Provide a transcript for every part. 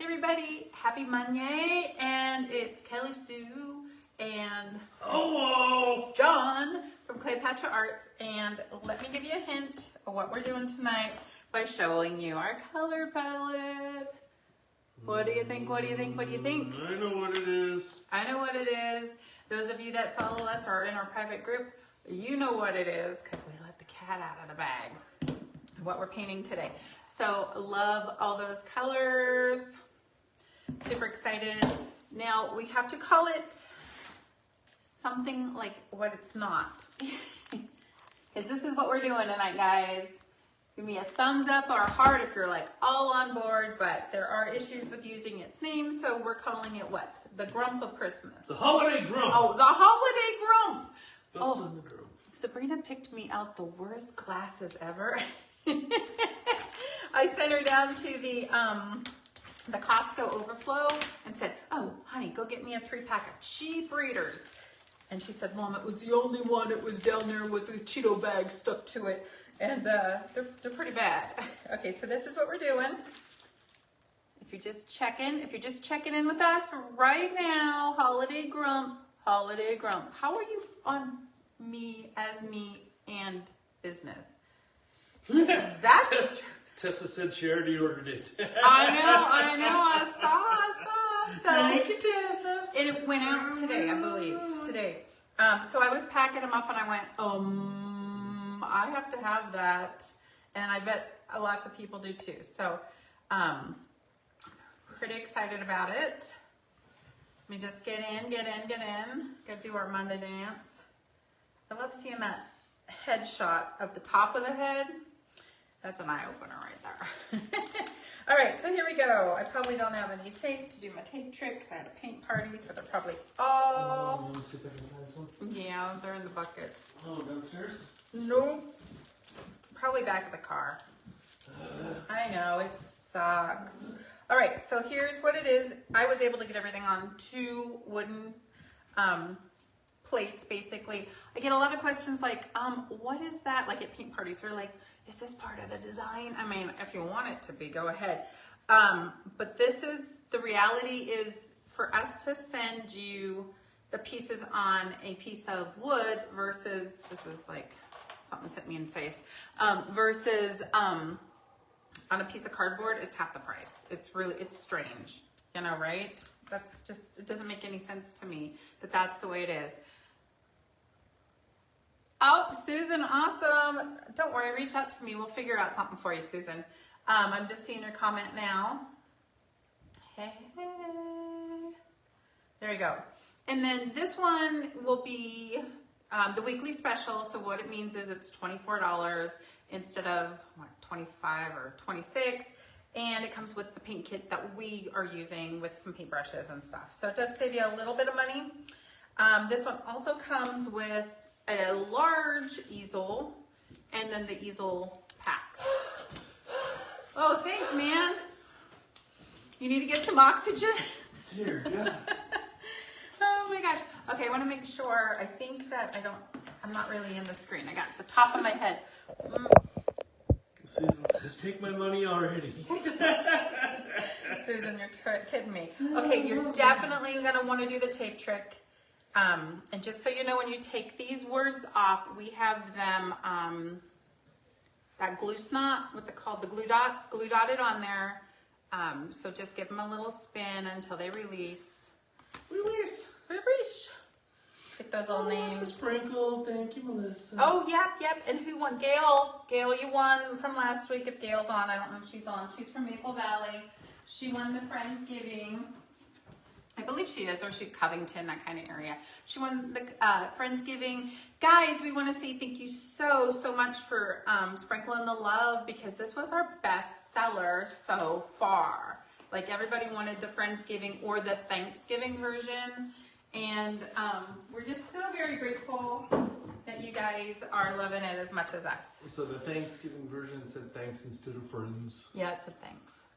everybody, happy Monday, and it's Kelly Sue and hello, John from Cleopatra Arts, and let me give you a hint of what we're doing tonight by showing you our color palette. What do you think? What do you think? What do you think? I know what it is. I know what it is. Those of you that follow us or are in our private group, you know what it is because we let the cat out of the bag. What we're painting today. So love all those colors. Super excited. Now we have to call it something like what it's not. Because this is what we're doing tonight, guys. Give me a thumbs up or a heart if you're like all on board, but there are issues with using its name, so we're calling it what? The Grump of Christmas. The Holiday Grump. Oh, the Holiday Grump. Oh, the Grump. Sabrina picked me out the worst glasses ever. I sent her down to the Costco overflow and said, oh, honey, go get me a 3-pack of cheap readers. And she said, Mom, it was the only one. It was down there with a Cheeto bag stuck to it. And they're pretty bad. Okay, so this is what we're doing. If you're just checking in with us right now, Holiday Grump, Holiday Grump. How are you on me as me and business? That's Tessa said she already ordered it. I saw. So thank you, Tessa. and it went out today, I believe. Today. So I was packing them up and I went, I have to have that. And I bet lots of people do too. So pretty excited about it. Let me just get in. Go do our Monday dance. I love seeing that headshot of the top of the head. That's an eye-opener right there. All right, so here we go. I probably don't have any tape to do my tape trick because I had a paint party, so they're probably all... Let me see if I can find this one. Yeah, they're in the bucket. Oh, downstairs? Nope. Probably back of the car. I know, it sucks. All right, so here's what it is. I was able to get everything on 2 wooden plates, basically. I get a lot of questions like, what is that? Like at paint parties, they're like, is this part of the design? I mean, if you want it to be, go ahead. But this is, the reality is for us to send you the pieces on a piece of wood versus, this is like, something's hit me in the face, versus on a piece of cardboard, it's half the price. It's strange, you know, right? That's just, it doesn't make any sense to me that that's the way it is. Oh, Susan, awesome. Don't worry, reach out to me. We'll figure out something for you, Susan. I'm just seeing your comment now. Hey. There you go. And then this one will be the weekly special. So what it means is it's $24 instead of what, $25 or $26. And it comes with the paint kit that we are using with some paintbrushes and stuff. So it does save you a little bit of money. This one also comes with a large easel and then the easel packs. Oh, thanks, man. You need to get some oxygen? Dear God. Oh my gosh. Okay, I want to make sure. I think that I'm not really in the screen. I got the top of my head. Susan says, take my money already. Susan, you're kidding me. Okay, you're definitely going to want to do the tape trick. And just so you know, when you take these words off, we have them, that glue snot, what's it called? The glue dots, glue dotted on there. So just give them a little spin until they release. Release. Get those old names. Melissa Sprinkle, thank you, Melissa. Oh, yep. And who won? Gail, you won from last week. If Gail's on, I don't know if she's on. She's from Maple Valley. She won the Friendsgiving. I believe she is, or she's Covington, that kind of area. She won the Friendsgiving. Guys, we want to say thank you so much for sprinkling the love because this was our best seller so far. Like everybody wanted the Friendsgiving or the Thanksgiving version. And we're just so very grateful that you guys are loving it as much as us. So the Thanksgiving version said thanks instead of friends. Yeah, it said thanks.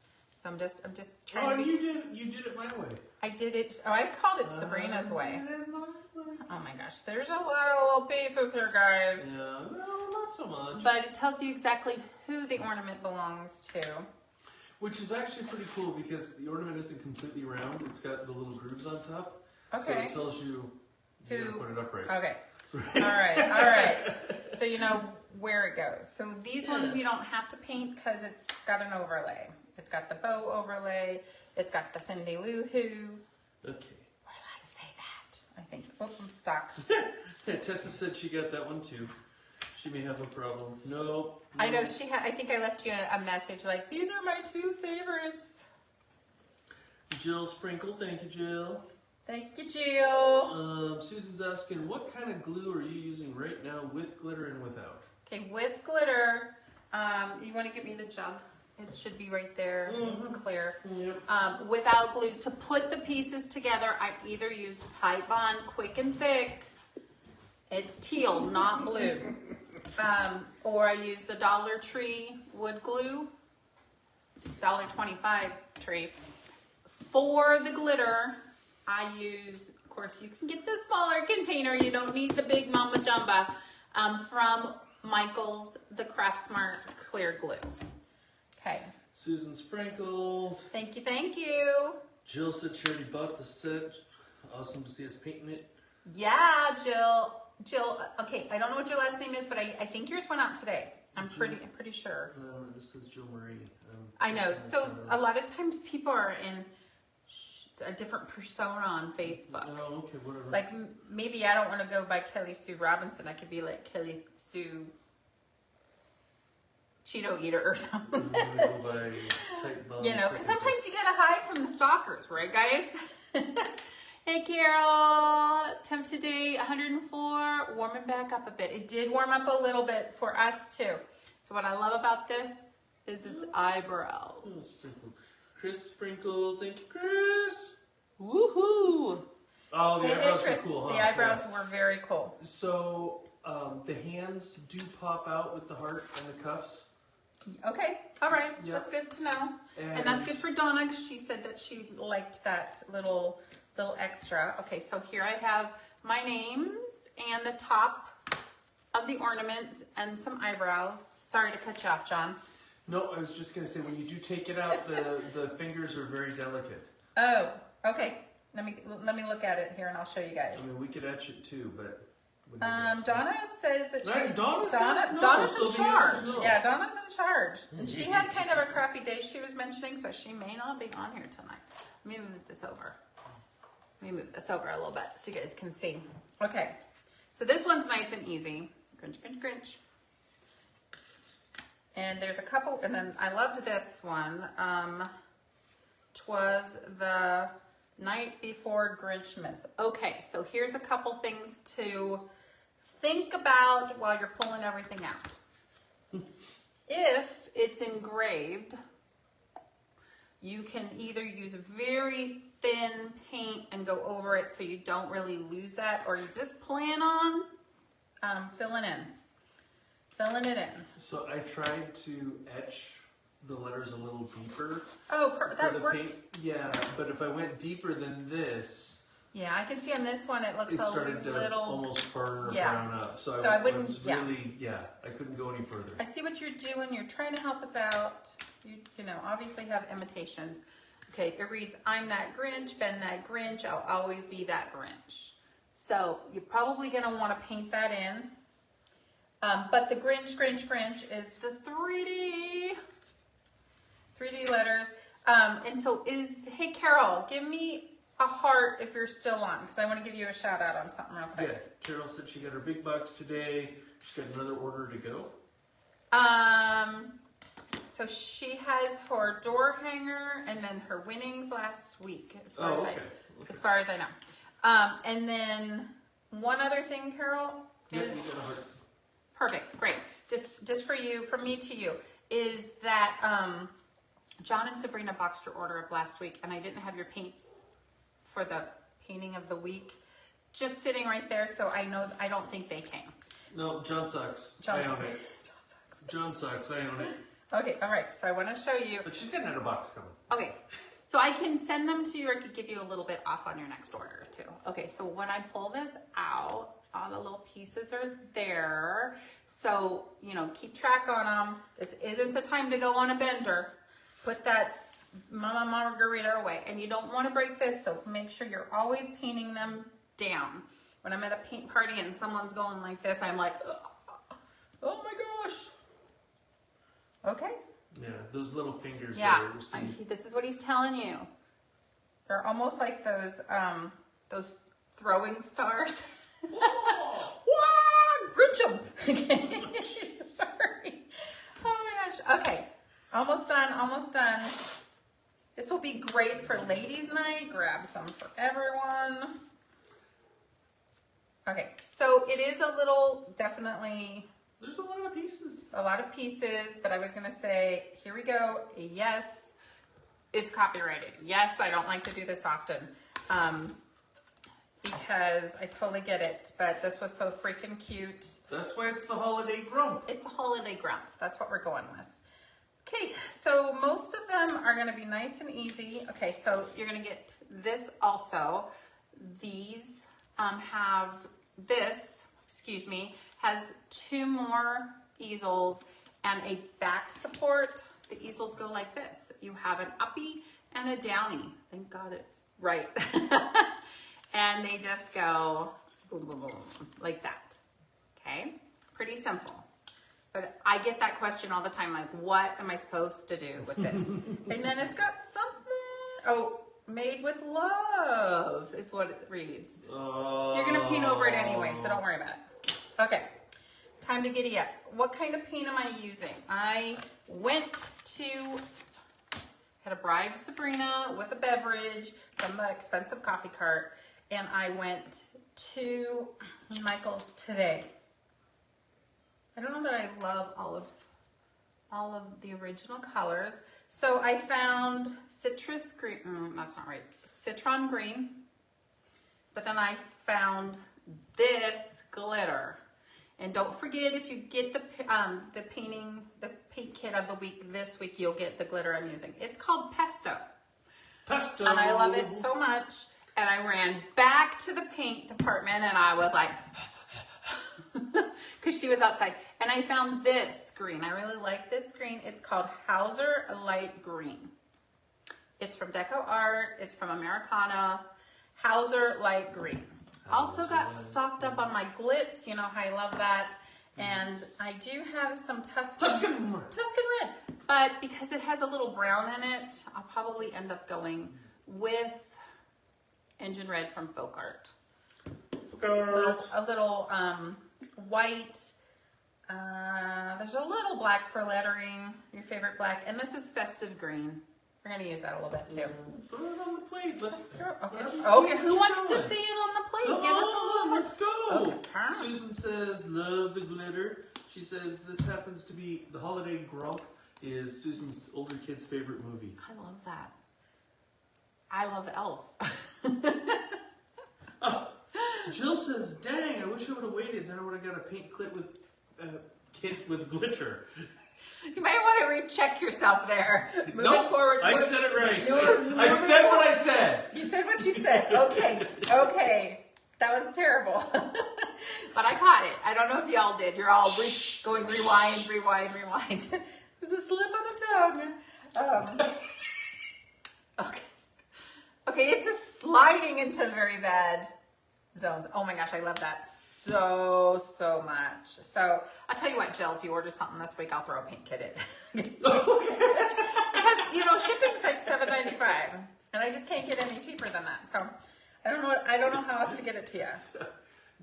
So I'm just trying to be... you did it my way. I did it. Oh, I called it Sabrina's way. Oh my gosh, there's a lot of little pieces here, guys. Yeah, no, not so much. But it tells you exactly who the ornament belongs to. Which is actually pretty cool because the ornament isn't completely round. It's got the little grooves on top. So Okay. it tells you to put it up right. Okay. All right. So you know where it goes. So these ones you don't have to paint because it's got an overlay. It's got the bow overlay. It's got the Cindy Lou Who. Okay. We're allowed to say that, I think. Oops, I'm stuck. Yeah, Tessa said she got that one too. She may have a problem. No. I know she had. I think I left you a message like, these are my 2 favorites. Jill Sprinkle, thank you, Jill. Thank you, Jill. Susan's asking, what kind of glue are you using right now with glitter and without? Okay, with glitter, you want to give me the jug? It should be right there. It's clear. Yep. Without glue, to put the pieces together, I either use Tide Bond Quick and Thick. It's teal, not blue. Or I use the Dollar Tree wood glue, $1.25 tree. For the glitter, I use, of course, you can get the smaller container. You don't need the big Mama Jumba, from Michael's, the Craft Smart Clear Glue. Okay. Susan sprinkled. Thank you, thank you. Jill said she already bought the set. Awesome to see us painting it. Yeah, Jill. Jill, okay, I don't know what your last name is, but I think yours went out today. I'm pretty sure. This is Jill Marie. I know. So a lot of times people are in a different persona on Facebook. Oh, okay, whatever. Like maybe I don't want to go by Kelly Sue Robinson. I could be like Kelly Sue Cheeto Eater or something. Go by Tight Bond, You know, because sometimes you gotta hide from the stalkers, right, guys? Hey, Carol. Temp today 104. Warming back up a bit. It did warm up a little bit for us too. So what I love about this is its eyebrows. Oh, sprinkled. Chris sprinkled. Thank you, Chris. Woohoo! Oh, the Hey, eyebrows Chris, were cool, huh? the eyebrows were very cool. So, the hands do pop out with the heart and the cuffs. Okay, all right, Yep. that's good to know. And that's good for Donna because she said that she liked that little extra. Okay, so here I have my names and the top of the ornaments and some eyebrows. Sorry to cut you off, John. No, I was just going to say, when you do take it out, the fingers are very delicate. Oh, okay. Let me look at it here and I'll show you guys. I mean, we could etch it too, but... Donna says that Right, Donna's in so the charge. answer's no. Yeah, Donna's in charge. And she had kind of a crappy day she was mentioning, so she may not be on here tonight. Let me move this over. Let me move this over a little bit so you guys can see. Okay, so this one's nice and easy. Grinch, Grinch, Grinch. And there's a couple, and then I loved this one. 'Twas the night before Grinchmas. Okay, so here's a couple things to think about while you're pulling everything out. If it's engraved, you can either use very thin paint and go over it so you don't really lose that, or you just plan on filling it in. So I tried to etch the letters a little deeper. Oh, for that the worked. paint. Yeah, but if I went deeper than this, Yeah, I can see on this one it looks it a started to little. almost burn or Yeah. brown up. So, So I wouldn't- was yeah. really, I couldn't go any further. I see what you're doing. You're trying to help us out. You know, obviously have imitations. Okay, it reads, I'm that Grinch, been that Grinch, I'll always be that Grinch. So you're probably going to want to paint that in. But the Grinch, Grinch, Grinch is the 3D letters. And so hey, Carol, give me a heart if you're still on, because I want to give you a shout out on something real quick. Yeah, Carol said she got her big box today. She's got another order to go. So she has her door hanger and then her winnings last week, as far as I know. And then one other thing, Carol, Yeah, is you got a heart. perfect, great. Just for you, from me to you, is that John and Sabrina boxed your order up last week, and I didn't have your paints for the painting of the week just sitting right there, so I don't think they came. No, John sucks. John I own sucks. it. John sucks. I own it. Okay, all right. So I want to show you. But she's got another box coming. Okay, so I can send them to you, or I could give you a little bit off on your next order too. Okay, so when I pull this out, all the little pieces are there. So, you know, keep track on them. This isn't the time to go on a bender. put that Mama Margarita away. And you don't want to break this, so make sure you're always painting them down. When I'm at a paint party and someone's going like this, I'm like, oh my gosh. Okay. Yeah, those little fingers. Yeah, this is what he's telling you. They're almost like those throwing stars. Whoa! Grinch 'em. Sorry. Oh my gosh. Okay. Almost done. Almost done. This will be great for ladies' night. Grab some for everyone. Okay. So it is a little, definitely. There's a lot of pieces. A lot of pieces, but I was going to say, here we go. Yes, it's copyrighted. Yes, I don't like to do this often because I totally get it, but this was so freaking cute. That's why it's the Holiday Grump. It's a Holiday Grump. That's what we're going with. Okay, so most of them are going to be nice and easy. Okay, so you're going to get this also. These have this, excuse me, has 2 more easels and a back support. The easels go like this. You have an uppy and a downy. Thank God it's right. And they just go boom, boom, boom, like that. Okay, pretty simple. But I get that question all the time, like, what am I supposed to do with this? And then it's got something, oh, made with love is what it reads. You're gonna paint over it anyway, so don't worry about it. Okay, time to giddy up. What kind of paint am I using? I went to, had a bribe Sabrina with a beverage from the expensive coffee cart, and I went to Michael's today. I don't know that I love all of the original colors. So I found citrus green, that's not right, citron green, but then I found this glitter. And don't forget, if you get the paint kit of the week this week, you'll get the glitter I'm using. It's called Pesto. Pesto. And I love it so much. And I ran back to the paint department and I was like, because she was outside. And I found this green. I really like this green. It's called Hauser Light Green. It's from Deco Art. It's from Americana. Hauser Light Green. Also got stocked up on my glitz. You know how I love that. And I do have some Tuscan Red. But because it has a little brown in it, I'll probably end up going with Engine Red from Folk Art. A little white. There's a little black for lettering, your favorite black. And this is Festive Green. We're going to use that a little bit too. Put it on the plate. Let's okay, who wants to see it on the plate? Give us a little. Let's go. Okay. Susan says, love the glitter. She says, this happens to be the Holiday Grump is Susan's older kid's favorite movie. I love that. I love Elf. Jill says, dang, I wish I would have waited. Then I would have got a paint kit with glitter. You might want to recheck yourself there. Nope, forward. I said it right. I said what I said. You said what you said. Okay. Okay. That was terrible. But I caught it. I don't know if y'all did. You're all going rewind, rewind, rewind. There's a slip of the tongue. Okay. Okay, it's just sliding into very bad zones. Oh my gosh, I love that so much. So I'll tell you what, Jill, if you order something this week, I'll throw a paint kit in. Because, you know, shipping's like $7.95 and I just can't get any cheaper than that. So I don't know how else to get it to you.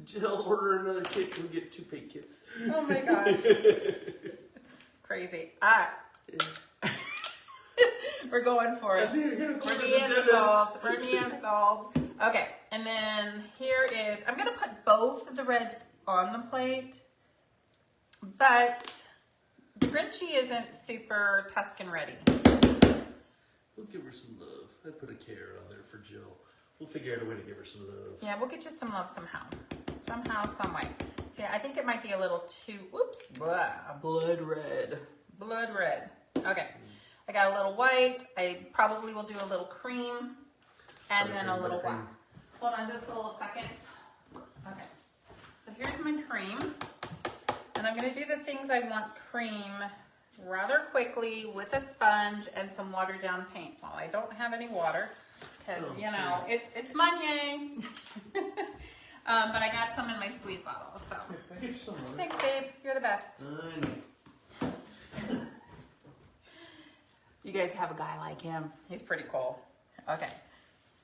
Jill, order another kit and we get 2 paint kits. Oh my gosh. Crazy. All right. We're going for it. We're Neanderthals. Okay, and then here is, I'm going to put both of the reds on the plate, but the Grinchy isn't super Tuscan ready. We'll give her some love. I put a care on there for Jill. We'll figure out a way to give her some love. Yeah, we'll get you some love somehow. Somehow, some way. So yeah, I think it might be a little too, oops, blood red. Blood red. Okay. I got a little white. I probably will do a little cream and then a little black. Hold on just a little second. Okay. So here's my cream. And I'm going to do the things I want cream rather quickly with a sponge and some watered down paint. Well, I don't have any water because, you know, it's Monday. But I got some in my squeeze bottle, so. I get you some water. Thanks, babe. You're the best. I know. You guys have a guy like him. He's pretty cool. Okay.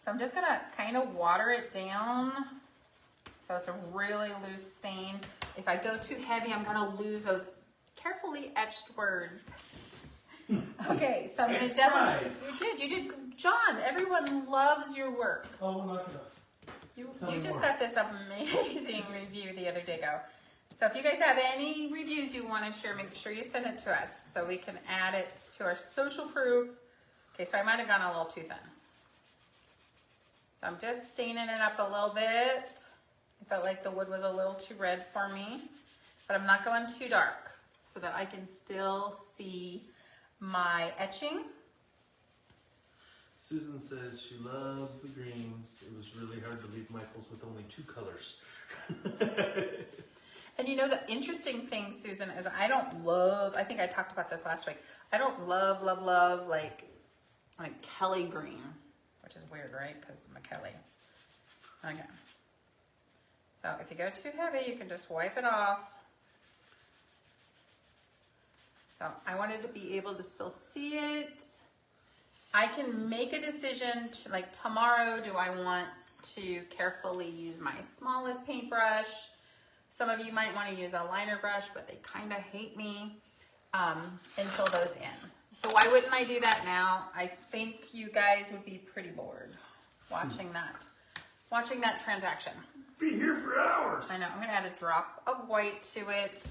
So I'm just gonna kind of water it down so it's a really loose stain. If I go too heavy, I'm gonna lose those carefully etched words. Okay, so I'm gonna definitely. You did, John. Everyone loves your work. Oh, not enough. You just got this amazing review the other day ago. So if you guys have any reviews you want to share, make sure you send it to us so we can add it to our social proof. Okay, so I might have gone a little too thin. So I'm just staining it up a little bit. I felt like the wood was a little too red for me, but I'm not going too dark so that I can still see my etching. Susan says she loves the greens. It was really hard to leave Michael's with only 2 colors. And you know, the interesting thing, Susan, is I don't love, I think I talked about this last week, I don't love like Kelly green, which is weird, right? Because I'm a Kelly. Okay. So if you go too heavy, you can just wipe it off. So I wanted to be able to still see it. I can make a decision to, like tomorrow, do I want to carefully use my smallest paintbrush? Some of you might want to use a liner brush, but they kind of hate me, and fill those in. So why wouldn't I do that now? I think you guys would be pretty bored watching that transaction. Be here for hours. I know. I'm going to add a drop of white to it.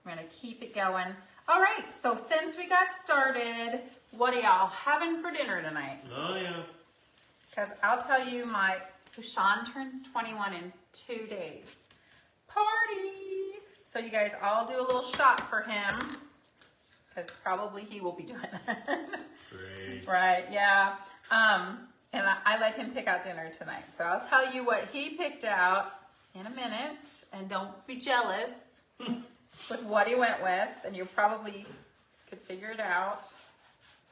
I'm going to keep it going. All right. So since we got started, what are y'all having for dinner tonight? Oh, yeah. Because I'll tell you, so Sean turns 21 in 2 days. Party! So you guys all do a little shot for him, because probably he will be doing that. Great. Right, yeah. And I let him pick out dinner tonight. So I'll tell you what he picked out in a minute, and don't be jealous with what he went with, and you probably could figure it out.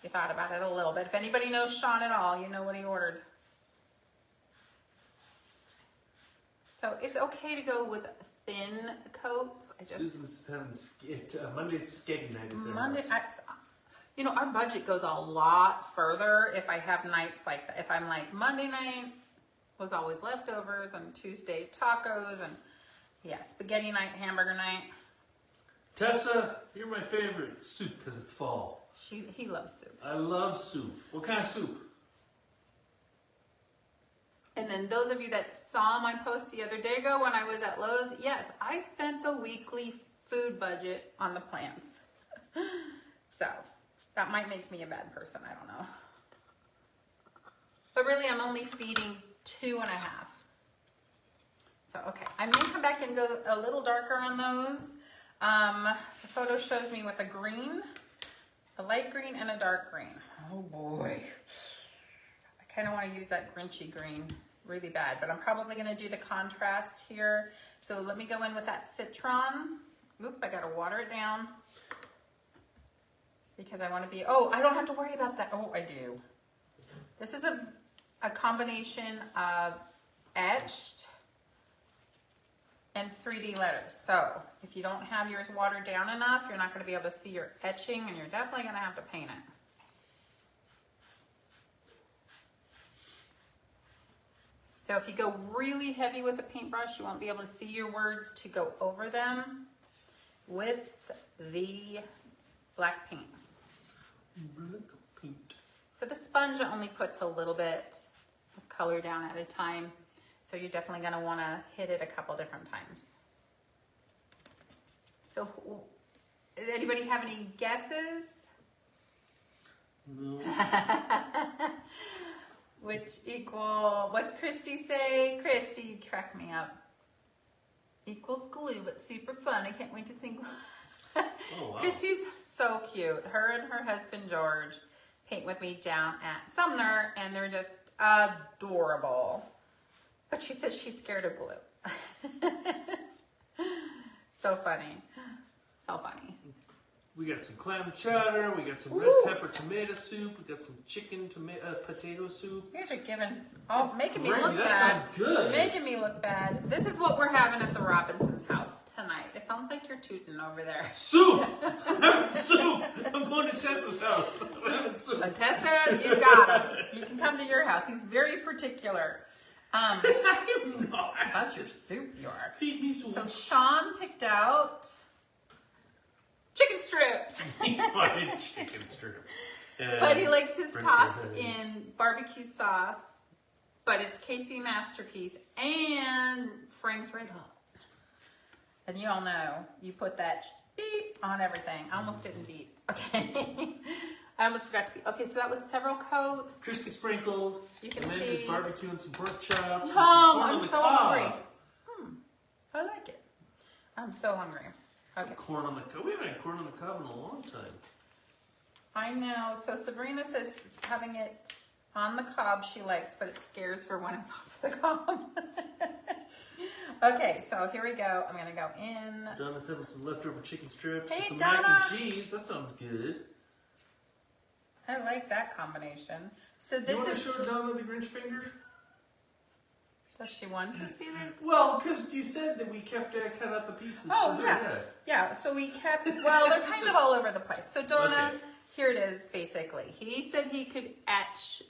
You thought about it a little bit. If anybody knows Sean at all, you know what he ordered. So it's okay to go with thin coats. Susan's having Monday's sketty night at their Monday, house. you know, our budget goes a lot further if I have nights like that. If I'm like Monday night was always leftovers, and Tuesday tacos, and yeah, spaghetti night, hamburger night. Tessa, you're my favorite. Soup, because it's fall. He loves soup. I love soup. What kind of soup? And then those of you that saw my post the other day ago when I was at Lowe's, yes, I spent the weekly food budget on the plants. So that might make me a bad person, I don't know. But really, I'm only feeding 2.5. So, okay, I may come back and go a little darker on those. The photo shows me with a green, a light green, and a dark green. Oh boy. I kind of want to use that Grinchy green really bad, but I'm probably going to do the contrast here. So let me go in with that citron. Oop, I got to water it down because I want to be, oh, I don't have to worry about that. Oh, I do. This is a combination of etched and 3D letters. So if you don't have yours watered down enough, you're not going to be able to see your etching, and you're definitely going to have to paint it. So if you go really heavy with a paintbrush, you won't be able to see your words to go over them with the black paint. Black paint. So the sponge only puts a little bit of color down at a time. So you're definitely going to want to hit it a couple different times. So does anybody have any guesses? No. Which equal, what's Christy say? Christy, crack me up. Equals glue, but super fun. I can't wait to think. Oh, wow. Christy's so cute. Her and her husband, George, paint with me down at Sumner, and they're just adorable. But she says she's scared of glue. So funny. So funny. We got some clam chowder. We got some red pepper tomato soup. We got some chicken potato soup. You guys are making me Randy, look that bad. sounds good. Making me look bad. This is what we're having at the Robinsons' house tonight. It sounds like you're tooting over there. Soup! I'm having soup! I'm going to Tessa's house. I'm having soup. Tessa, you got him. You can come to your house. He's very particular. I'm not. That's your soup, you are. Feed me soup. So Sean picked out chicken strips. He wanted chicken strips. But he likes his French tossed fries. in barbecue sauce. But it's Casey Masterpiece and Frank's Red Hot. And you all know, you put that beep on everything. I almost didn't beep. Okay. I almost forgot to beep. Okay, so that was several coats. Crispy sprinkled. You can and then see. just barbecue and some pork chops. I'm so hungry. I like it. I'm so hungry. Okay. Corn on the cob. We haven't had corn on the cob in a long time. I know. So Sabrina says having it on the cob she likes, but it scares her when it's off the cob. Okay, so here we go. I'm going to go in. Donna's having some leftover chicken strips Hey, and some Donna. mac and cheese. That sounds good. I like that combination. So this You want to is... show Donna the Grinch finger? Does she want to see the... Well, because you said that we kept cut out the pieces. Oh, for her, yeah. Yeah, so we kept... Well, they're kind of all over the place. So Donna, Okay. here it is, basically. He said he could etch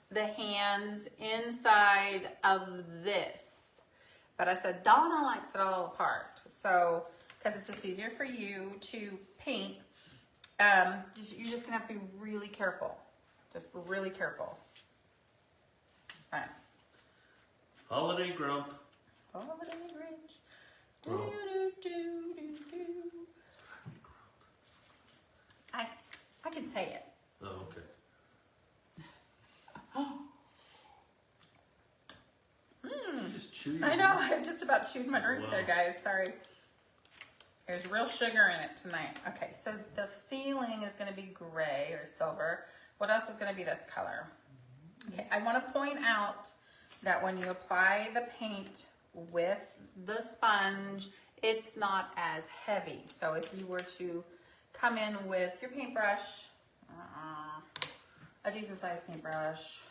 the hands inside of this. But I said, Donna likes it all apart. So, because it's just easier for you to paint, you're just going to have to be really careful. Just really careful. All right. Holiday Grump. Holiday Grinch. Oh. I can say it. Oh, okay. Did you just chew your I know, I just about chewed my drink Wow. there, guys. Sorry. There's real sugar in it tonight. Okay, so the feeling is going to be gray or silver. What else is going to be this color? Okay, I want to point out that when you apply the paint with the sponge, it's not as heavy. So if you were to come in with your paintbrush, a decent sized paintbrush,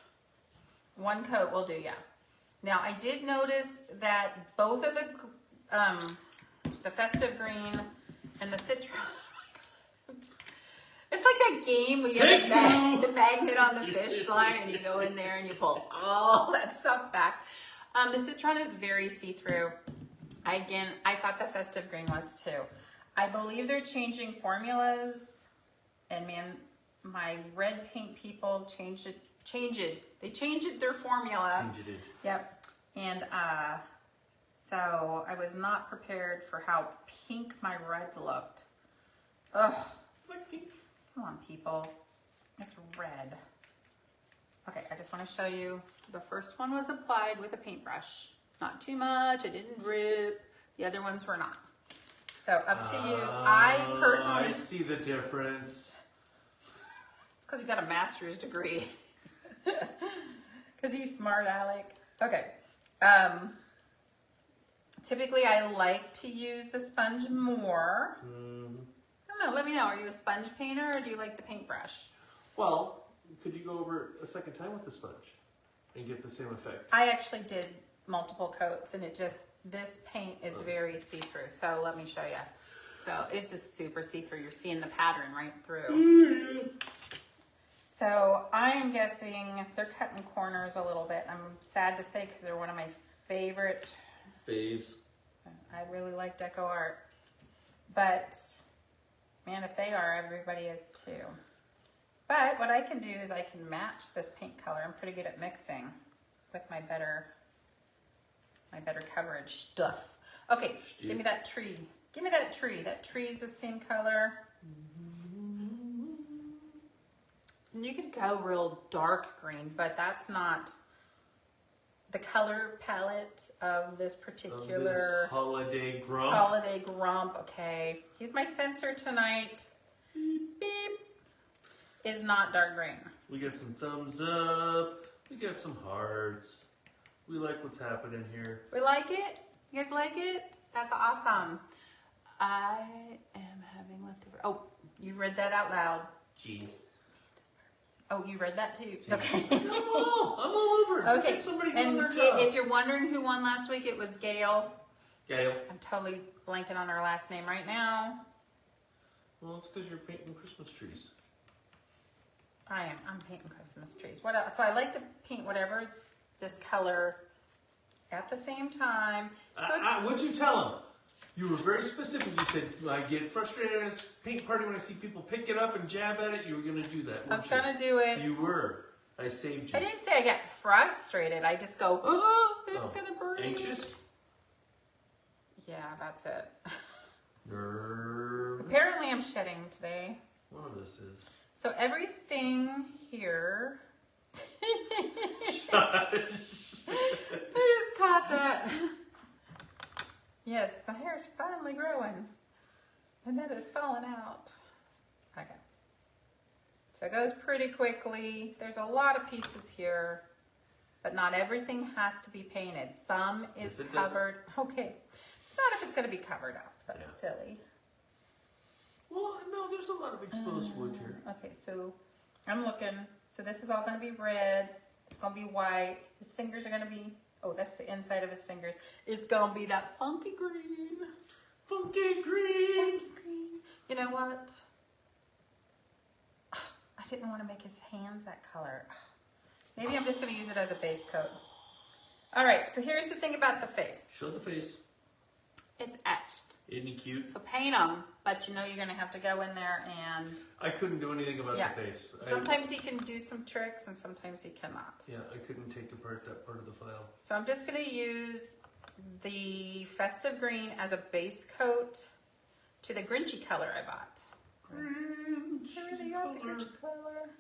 one coat will do, yeah. Now I did notice that both of the festive green and the citron, it's like that game when you have the magnet on the fish line and you go in there and you pull all that stuff back. The citron is very see-through. Again, I thought the festive green was too. I believe they're changing formulas, and man, my red paint people changed their formula. Changed it. Yep. And so I was not prepared for how pink my red looked. Ugh. Like pink. Come on, people. It's red. Okay, I just want to show you. The first one was applied with a paintbrush. Not too much. It didn't rip. The other ones were not. So up to you. I personally... I see the difference. It's because you got a master's degree. Because you smart, Alec. Okay. Typically, I like to use the sponge more. I don't know. Let me know. Are you a sponge painter or do you like the paintbrush? Well, could you go over a second time with the sponge and get the same effect? I actually did multiple coats, and this paint is very see-through. So let me show you. So it's a super see-through. You're seeing the pattern right through. So I am guessing they're cutting corners a little bit. I'm sad to say because they're one of my favorite faves. I really like deco art. But man, if they are, everybody is too. But what I can do is I can match this paint color. I'm pretty good at mixing with my better coverage stuff. Okay, give me that tree. Give me that tree. That tree is the same color. And you could go real dark green, but that's not the color palette of this particular Holiday Grump. Holiday Grump. Okay, he's my sensor tonight. Beep. Is not dark green. We got some thumbs up. We got some hearts. We like what's happening here. We like it? You guys like it? That's awesome. I am having leftover. Oh, You read that out loud. Jeez. Oh, you read that too. Jeez. Okay. I'm all over. Okay. Get somebody doing And their job. if you're wondering who won last week, it was Gail. Gail. I'm totally blanking on her last name right now. Well, it's because you're painting Christmas trees. I am. I'm painting Christmas trees. What else? So I like to paint whatever's this color at the same time. So it's What'd you tell him? You were very specific. You said, I get frustrated at a paint party when I see people pick it up and jab at it. You were going to do that. I was going to do it. You were. I saved you. I didn't say I get frustrated. I just go, oh, it's going to burn. Anxious? Yeah, that's it. Nervous? Apparently I'm shedding today. One of this is. So everything here. Shush. I just caught that. Yes, my hair is finally growing. And then it's falling out. Okay. So it goes pretty quickly. There's a lot of pieces here, but not everything has to be painted. Some is Yes, it covered. Okay. Not if it's going to be covered up. That's silly. Well, no, there's a lot of exposed wood here. Okay, so I'm looking. So this is all going to be red. It's going to be white. His fingers are going to be, oh, that's the inside of his fingers. It's going to be that funky green. Funky green. Funky green. You know what? I didn't want to make his hands that color. Maybe I'm just going to use it as a base coat. All right, so here's the thing about the face. Show the face. It's etched. Isn't he cute? So paint them, but you know you're going to have to go in there and... I couldn't do anything about Yeah. the face. Sometimes he can do some tricks and sometimes he cannot. Yeah, I couldn't take apart that part of the file. So I'm just going to use the Festive Green as a base coat to the Grinchy color I bought. I really got the Grinchy color.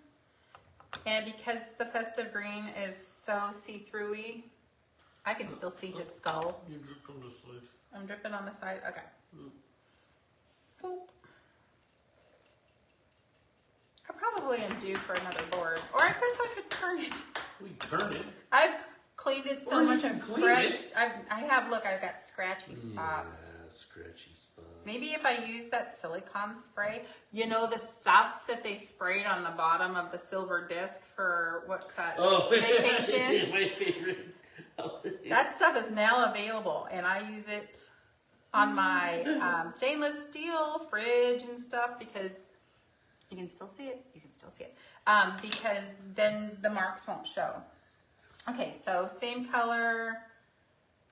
And because the Festive Green is so see-through-y, I can still see his skull. You dripped on the side. I'm dripping on the side. Okay. Boop. I probably am due for another board. Or I guess I could turn it. We turn it. I've cleaned it so Or you much can I've clean scratched. I have, look, I've got scratchy spots. Yeah, scratchy spots. Maybe if I use that silicone spray, you know, the stuff that they sprayed on the bottom of the silver disc for what's that? Oh, Vacation. my favorite. That stuff is now available, and I use it on my stainless steel fridge and stuff because you can still see it. You can still see it because then the marks won't show. Okay, so same color.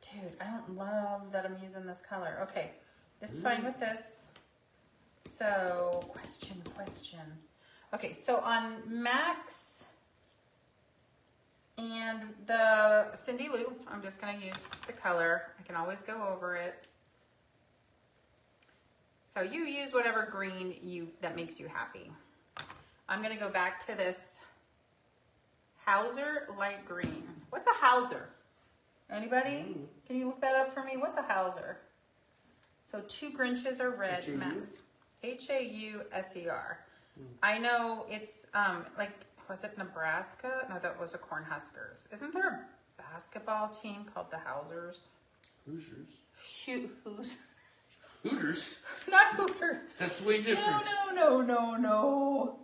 Dude, I don't love that I'm using this color. Okay, this is fine with this. So, question. Okay, so on Max and the Cindy Lou, I'm just going to use the color. I can always go over it. So you use whatever green that makes you happy. I'm going to go back to this Hauser light green. What's a Hauser? Anybody? Can you look that up for me? What's a Hauser? So 2 Grinches are red, H-A-U? Max. Hauser. I know it's like, was it Nebraska? No, that was a Cornhuskers. Isn't there a basketball team called the Hausers? Hoosiers. Hoosiers. Hooters? Not Hooters. That's way different. No.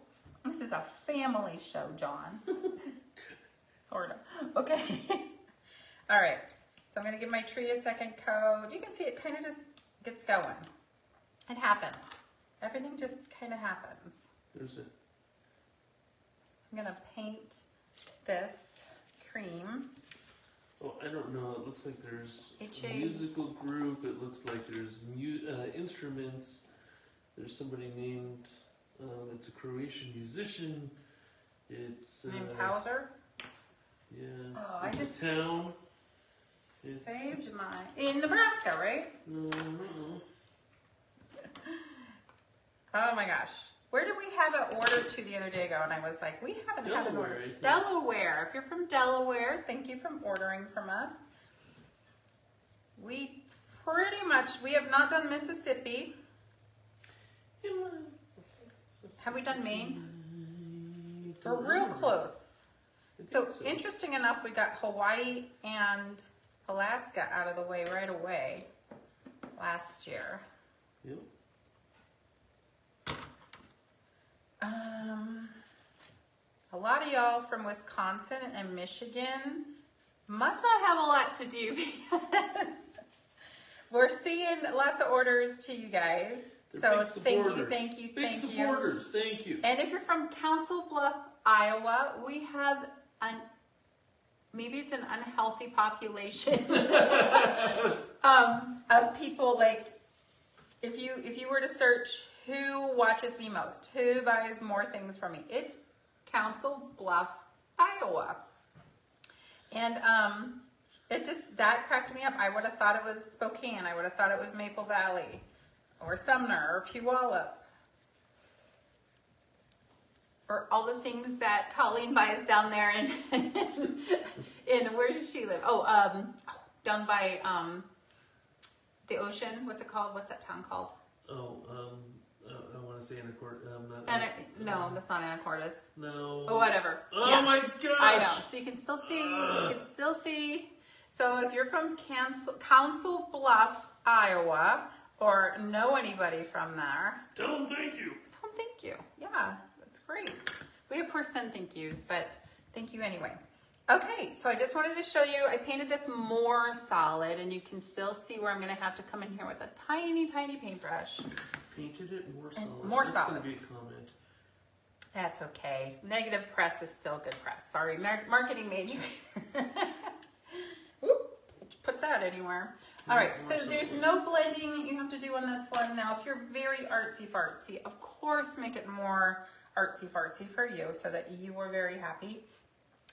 This is a family show, John. Sort of. Okay. All right. So I'm going to give my tree a second coat. You can see it kind of just gets going. It happens. Everything just kind of happens. There's it. I'm going to paint this cream. Oh, I don't know. It looks like there's H-A- a musical group. It looks like there's instruments. There's somebody named, it's a Croatian musician. It's Named Hauser. Yeah. Oh, it's I just a town. It's saved my... In Nebraska, right? no. Oh my gosh. Where did we have it ordered to the other day ago? And I was like, we haven't had it Delaware, ordered. I think. Delaware. If you're from Delaware, thank you for ordering from us. We pretty much, we have not done Mississippi. Have we done Maine? We're real close. So interesting enough, we got Hawaii and Alaska out of the way right away last year. Yep. A lot of y'all from Wisconsin and Michigan must not have a lot to do because we're seeing lots of orders to you guys. So thank you. Big supporters, thank you. And if you're from Council Bluff, Iowa, we have maybe it's an unhealthy population of people. Like if you were to search who watches me most, who buys more things from me, it's Council Bluff, Iowa. And that cracked me up. I would have thought it was Spokane. I would have thought it was Maple Valley or Sumner or Puyallup. Or all the things that Colleen buys down there in where does she live? Down by the ocean. What's it called? What's that town called? I want to say Anacortes. No, that's not Anacortes. No. Oh, whatever. Oh yeah. my gosh. I know. So you can still see. So if you're from Council Bluff, Iowa, or know anybody from there, tell them thank you. Tell them thank you. Yeah, that's great. We of course send thank yous, but thank you anyway. Okay, so I just wanted to show you, I painted this more solid, and you can still see where I'm going to have to come in here with a tiny, tiny paintbrush. Painted it more solid. More That's solid. Going to be a comment. That's okay. Negative press is still good press. Sorry, marketing major. Whoop, put that anywhere. All right, so there's no blending that you have to do on this one. Now, if you're very artsy-fartsy, of course make it more artsy-fartsy for you so that you are very happy.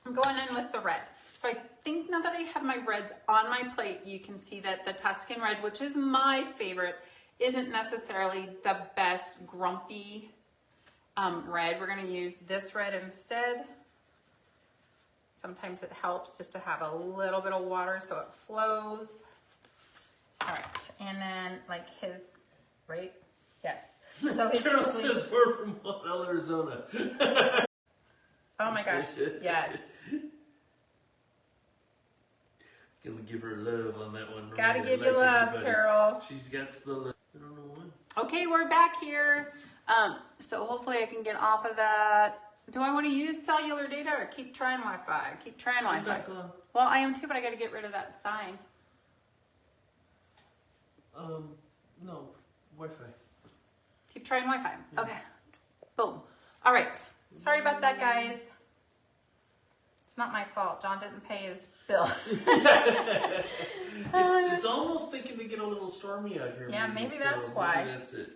I'm going in with the red. So I think now that I have my reds on my plate, you can see that the Tuscan red, which is my favorite, isn't necessarily the best grumpy red. We're going to use this red instead. Sometimes it helps just to have a little bit of water so it flows. All right, and then like his, right? Yes. So his Carol says we're from Arizona. Oh my gosh, yes. Gonna give her love on that one. Gotta give you love, everybody. Carol. She's got the love. I don't know when. Okay, we're back here. So hopefully I can get off of that. Do I want to use cellular data or keep trying Wi-Fi? Keep trying Wi-Fi. Back on. Well, I am too, but I got to get rid of that sign. No, Wi-Fi. Keep trying Wi-Fi. Okay. Boom. All right. Sorry about that, guys. It's not my fault. John didn't pay his bill. It's almost thinking to get a little stormy out here. Yeah, maybe that's why. Maybe that's it.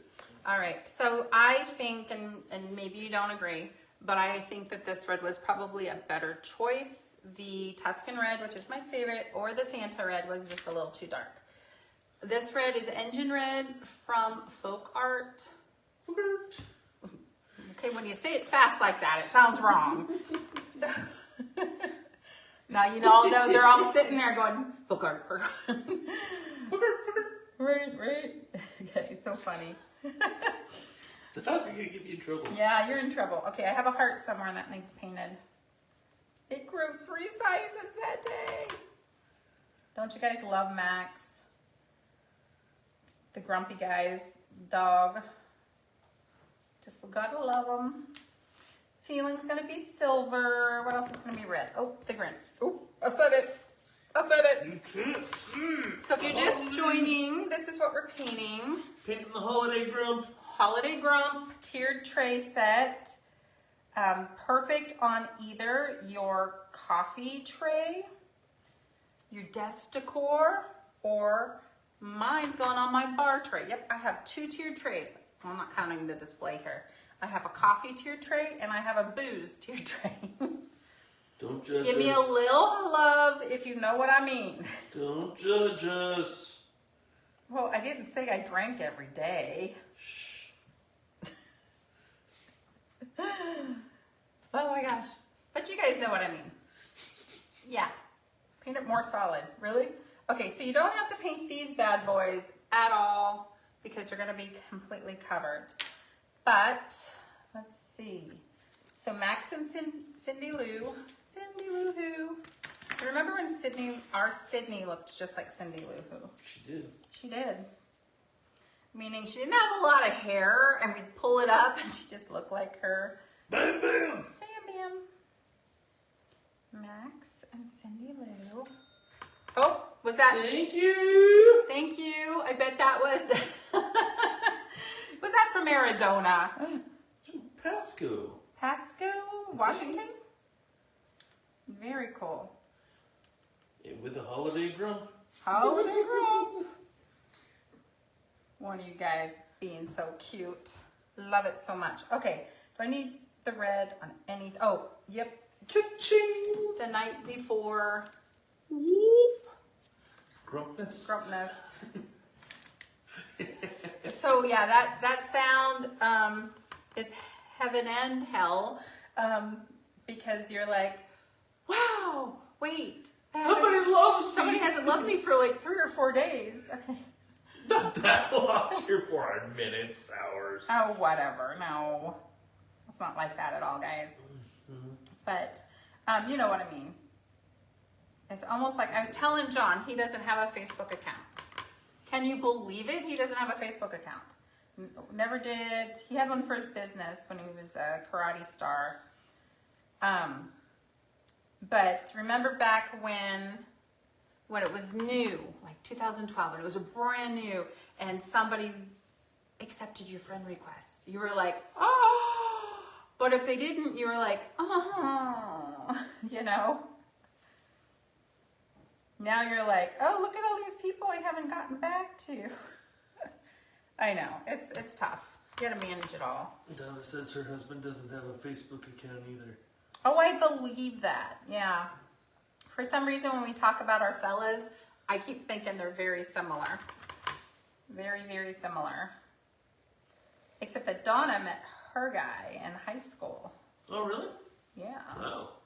All right. So I think, and maybe you don't agree, but I think that this red was probably a better choice. The Tuscan red, which is my favorite, or the Santa red was just a little too dark. This red is Engine Red from Folk Art. Okay, when you say it fast like that, it sounds wrong. So now you all know they're all sitting there going, Folk Art, Folk Art. Right. Okay, so funny. Stop, you're gonna get me in trouble. Yeah, you're in trouble. Okay, I have a heart somewhere that needs painted. It grew 3 sizes that day. Don't you guys love Max? The grumpy guy's dog. Just gotta love him. Feeling's gonna be silver. What else is gonna be red? Oh, the grin. Oh, I said it. You can't see. So if you're just joining, this is what we're painting. Painting the Holiday Grump. Holiday Grump tiered tray set. Perfect on either your coffee tray, your desk decor, or mine's going on my bar tray. Yep, I have 2 tiered trays. I'm not counting the display here. I have a coffee tiered tray and I have a booze tiered tray. Don't judge us. Give me a little love if you know what I mean. Don't judge us. Well, I didn't say I drank every day. Shh. Oh my gosh. But you guys know what I mean. Yeah. Paint it more solid. Really? Okay, so you don't have to paint these bad boys at all because you're going to be completely covered. But, let's see. So Max and Cindy Lou Who. Remember when our Sydney looked just like Cindy Lou Who? She did. She did. Meaning she didn't have a lot of hair, and we'd pull it up, and she just looked like her. Bam, bam. Bam, bam. Max and Cindy Lou. Oh, was that? Thank you. Thank you. I bet that was. Was that from Arizona? It's from Pasco. Pasco, Washington? Very cool. With a holiday grump. Holiday Grump. One of you guys being so cute. Love it so much. Okay, do I need the red on any? Oh, yep. Ka-ching. The night before. Whoop. Grumpness. Grumpness. So yeah, that sound is heaven and hell, because you're like, wow, wait. Somebody loves me. Somebody hasn't loved me for like 3 or 4 days. Okay. Not that long. You're 4 minutes, hours. Oh, whatever. No, it's not like that at all, guys. Mm-hmm. But you know what I mean. It's almost like I was telling John he doesn't have a Facebook account. Can you believe it? He doesn't have a Facebook account. Never did. He had one for his business when he was a karate star. But remember back when it was new, like 2012, and it was a brand new, and somebody accepted your friend request. You were like, oh! But if they didn't, you were like, oh, you know? Now you're like, oh, look at all these people I haven't gotten back to. I know, it's tough. You gotta manage it all. Donna says her husband doesn't have a Facebook account either. Oh, I believe that, yeah. For some reason, when we talk about our fellas, I keep thinking they're very similar. Very, very similar. Except that Donna met her guy in high school. Oh, really? Yeah. Oh.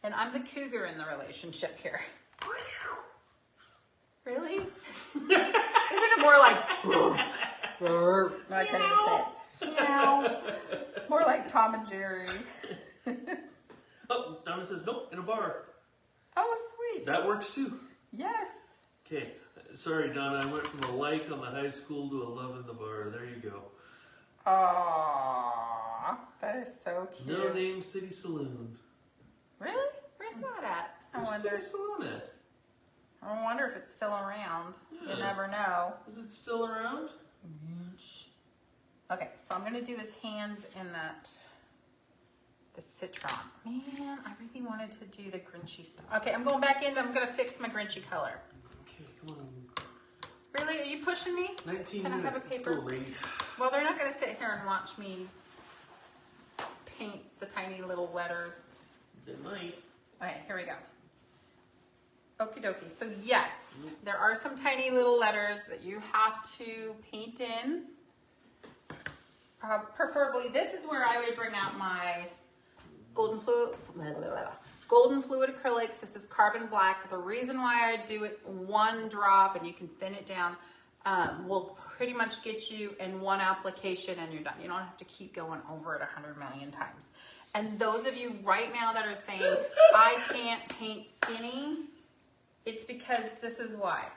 And I'm the cougar in the relationship here. Really? Isn't it more like... No, I can't even say it. Meow. More like Tom and Jerry. Oh, Donna says, nope, in a bar. Oh, sweet. That works too. Yes. Okay. Sorry, Donna. I went from a like on the high school to a love in the bar. There you go. Aww. That is so cute. No Name City Saloon. Really? Where's that at? I Where's wonder. City Saloon at? I wonder if it's still around. Yeah. You never know. Is it still around? Okay, so I'm gonna do his hands in the citron. Man, I really wanted to do the Grinchy stuff. Okay, I'm going back in. I'm gonna fix my Grinchy color. Okay, come on. Really? Are you pushing me? 19 Can I have minutes. a Let's paper? go, lady. Well, they're not gonna sit here and watch me paint the tiny little letters. They might. Okay, here we go. Okie dokie. So yes, there are some tiny little letters that you have to paint in. Preferably, this is where I would bring out my golden fluid acrylics. This is carbon black. The reason why I do it one drop and you can thin it down will pretty much get you in one application and you're done. You don't have to keep going over it 100 million times. And those of you right now that are saying, I can't paint skinny, it's because this is why.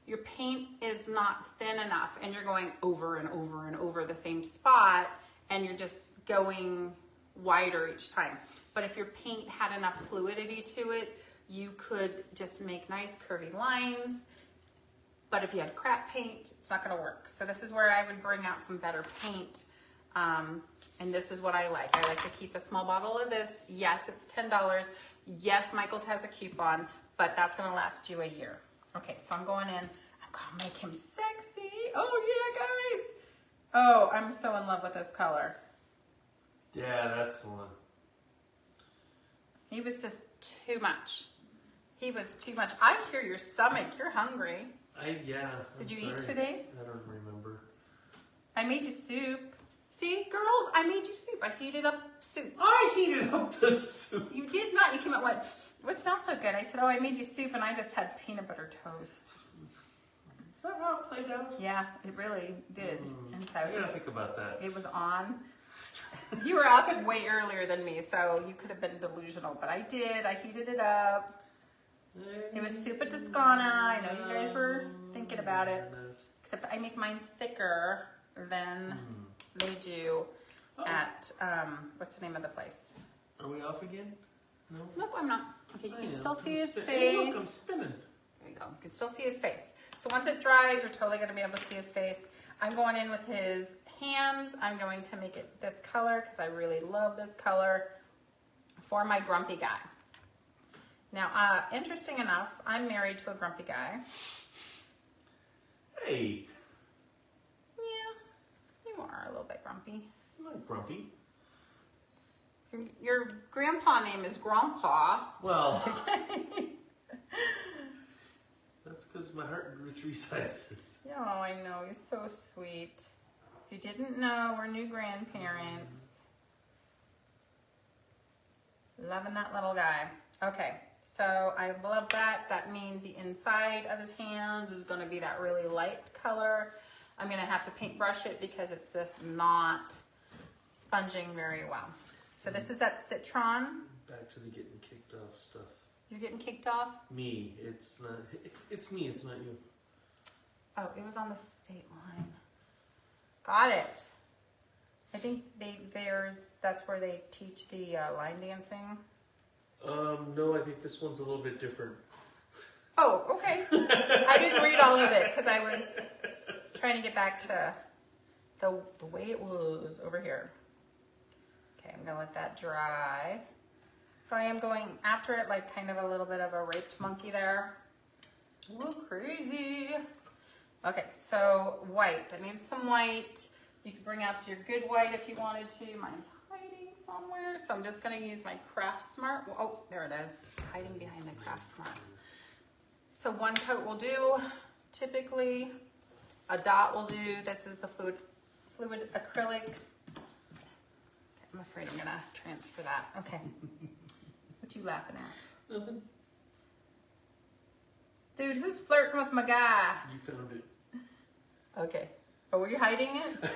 Your paint is not thin enough and you're going over and over and over the same spot and you're just going wider each time. But if your paint had enough fluidity to it, you could just make nice curvy lines. But if you had crap paint, it's not gonna work. So this is where I would bring out some better paint. And this is what I like. I like to keep a small bottle of this. Yes, it's $10. Yes, Michael's has a coupon, but that's gonna last you a year. Okay, so I'm going in. I'm gonna make him sexy. Oh yeah, guys. Oh, I'm so in love with this color. Yeah, that's the one. He was just too much. He was too much. I hear your stomach. You're hungry. Yeah. Did you sorry. eat today? I don't remember. I made you soup. See, girls, I made you soup. I heated up soup. I heated up the soup. You did not. You came out, what smells so good? I said, oh, I made you soup and I just had peanut butter toast. Is that how it played out? Yeah, it really did. And so I gotta think about that. it was on. You were up way earlier than me, so you could have been delusional, but I did. I heated it up. It was soup at Toscana. I know you guys were thinking about it. except I make mine thicker than they do at, what's the name of the place? Are we off again? No? Nope, I'm not. Okay, you can still see his face. Hey, look, I'm spinning. There you go. You can still see his face. So once it dries, you're totally going to be able to see his face. I'm going in with his hands. I'm going to make it this color because I really love this color for my grumpy guy. Now, interesting enough, I'm married to a grumpy guy. Hey. Yeah, you are a little bit grumpy. I'm not grumpy. Your grandpa name is Grandpa. Well, that's because my heart grew 3 sizes. Oh, I know. You're so sweet. If you didn't know, we're new grandparents. Loving that little guy. Okay, so I love that. That means the inside of his hands is going to be that really light color. I'm going to have to paintbrush it because it's just not sponging very well. So this is that citron. Back to the getting kicked off stuff. You're getting kicked off? Me. It's not. It's me. It's not you. Oh, it was on the state line. Got it. I think that's where they teach the line dancing. No, I think this one's a little bit different. Oh, okay. I didn't read all of it because I was trying to get back to the way it was over here. Okay, I'm gonna let that dry. So I am going after it like kind of a little bit of a raped monkey there. Ooh, crazy. Okay, so white. I need some white. You could bring out your good white if you wanted to. Mine's hiding somewhere. So I'm just gonna use my Craft Smart. Oh, there it is, hiding behind the Craft Smart. So 1 coat will do, typically. A dot will do. This is the fluid acrylics. Okay, I'm afraid I'm gonna transfer that. Okay. What you laughing at? Nothing. Dude, who's flirting with my guy? You found it. Okay. Oh, were you hiding it?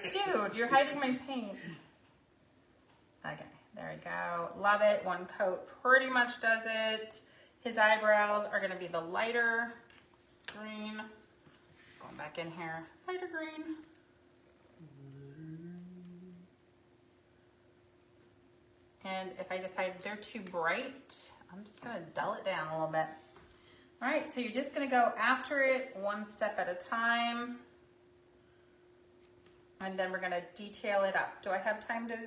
Dude, you're hiding my paint. Okay, there we go. Love it. 1 coat pretty much does it. His eyebrows are gonna be the lighter green. Going back in here, lighter green. And if I decide they're too bright, I'm just gonna dull it down a little bit. All right, so you're just gonna go after it 1 step at a time. And then we're gonna detail it up. Do I have time to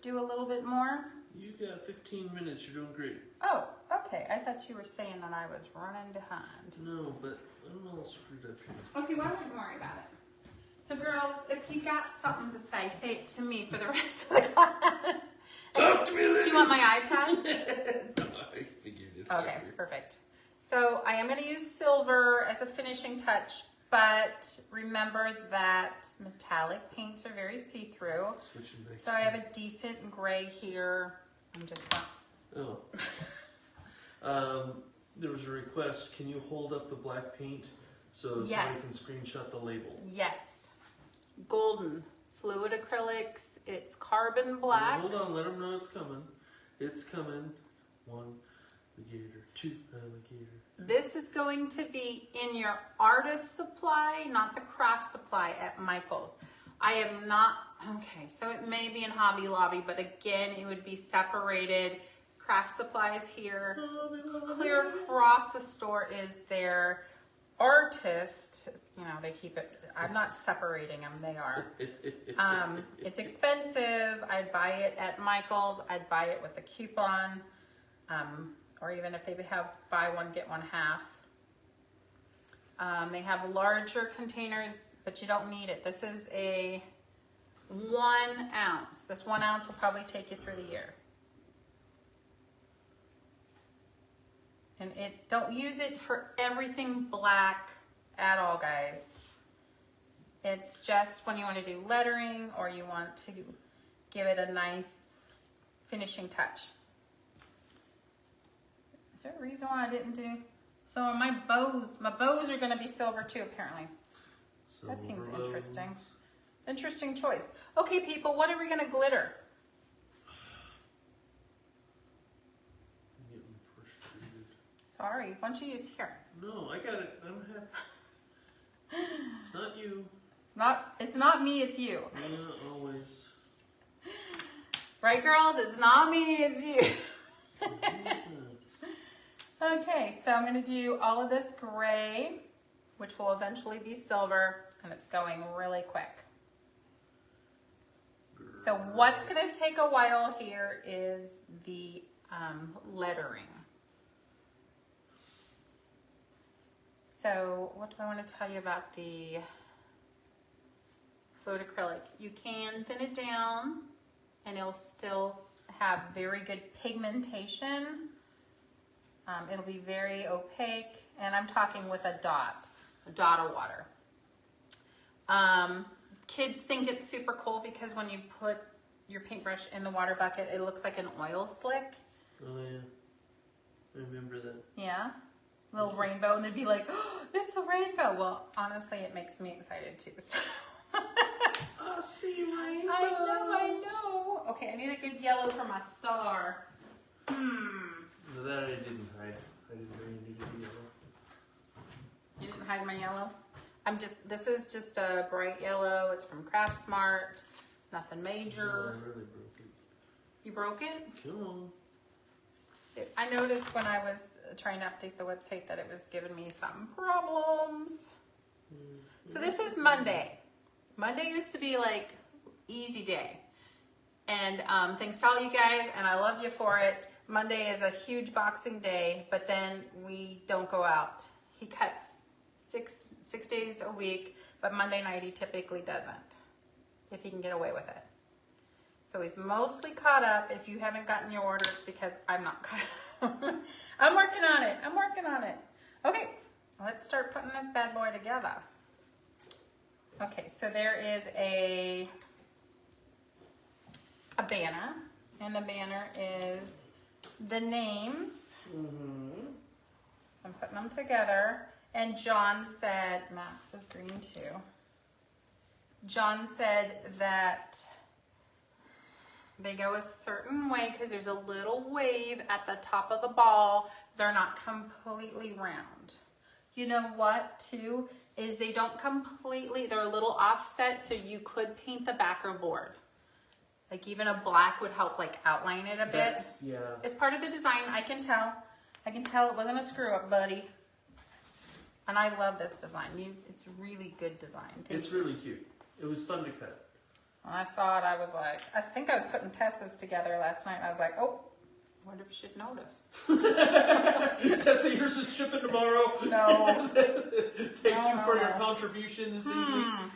do a little bit more? You got 15 minutes. You're doing great. Oh, okay. I thought you were saying that I was running behind. No, but I'm all screwed up here. Okay, well, I wouldn't worry about it. So girls, if you got something to say it to me for the rest of the class. Talk to me, ladies. Do you want my iPad? No, I figured it. Okay, perfect. So I am going to use silver as a finishing touch, but remember that metallic paints are very see-through. Switching back. So I have a decent gray here. I'm just going. Oh. There was a request. Can you hold up the black paint so somebody can screenshot the label? Yes. Golden. Fluid acrylics. It's carbon black. Hold on. Let them know it's coming. It's coming. 1 alligator. 2 alligator. This is going to be in your artist supply, not the craft supply at Michael's. I am not, okay, so it may be in Hobby Lobby, but again, it would be separated. Craft supplies here. Clear across the store is their artist. You know, they keep it, I'm not separating them, they are. It's expensive. I'd buy it at Michael's. I'd buy it with a coupon. Or even if they have buy one, get one half. They have larger containers, but you don't need it. This is a 1 ounce. This 1 ounce will probably take you through the year. And don't use it for everything black at all, guys. It's just when you want to do lettering or you want to give it a nice finishing touch. Is there a reason why I didn't do? So my bows are going to be silver too, apparently. That seems interesting. Interesting choice. Okay, people, what are we going to glitter? I'm getting frustrated. Sorry, why don't you use here? No, I got it. I'm happy. It's not you. It's not me, it's you. Yeah, always. Right, girls? It's not me, it's you. Okay, so I'm going to do all of this gray, which will eventually be silver, and it's going really quick. So what's going to take a while here is the lettering. So what do I want to tell you about the fluid acrylic? You can thin it down and it'll still have very good pigmentation. It'll be very opaque, and I'm talking with a dot of water. Kids think it's super cool because when you put your paintbrush in the water bucket, it looks like an oil slick. Oh yeah, I remember that. Yeah, little rainbow, and they'd be like, oh, it's a rainbow. Well, honestly, it makes me excited too. So. I see rainbows. I know. Okay, I need a good yellow for my star. No, that I didn't hide. I didn't really need a yellow. You didn't hide my yellow? This is just a bright yellow. It's from Craft Smart. Nothing major. No, I really broke it. You broke it? Come on. I noticed when I was trying to update the website that it was giving me some problems. So this is Monday. Monday used to be like easy day. And thanks to all you guys, and I love you for it. Monday is a huge Boxing Day, but then we don't go out. He cuts six days a week, but Monday night he typically doesn't, if he can get away with it. So he's mostly caught up. If you haven't gotten your orders, because I'm not caught up. I'm working on it. Okay, let's start putting this bad boy together. Okay, so there is a banner, and the banner is the names. Mm-hmm. So I'm putting them together, and John said, Max is green too. John said that they go a certain way because there's a little wave at the top of the ball. They're not completely round. You know what, too, is they don't completely, they're a little offset, so you could paint the backer board. Like even a black would help like outline it a bit. Yeah. It's part of the design, I can tell. I can tell it wasn't a screw up, buddy. And I love this design. It's really good design. It's really cute. It was fun to cut. When I saw it, I was like, I think I was putting Tessa's together last night. And I was like, oh, I wonder if she'd notice. Tessa, yours is shipping tomorrow. No. Thank you for your contribution this evening.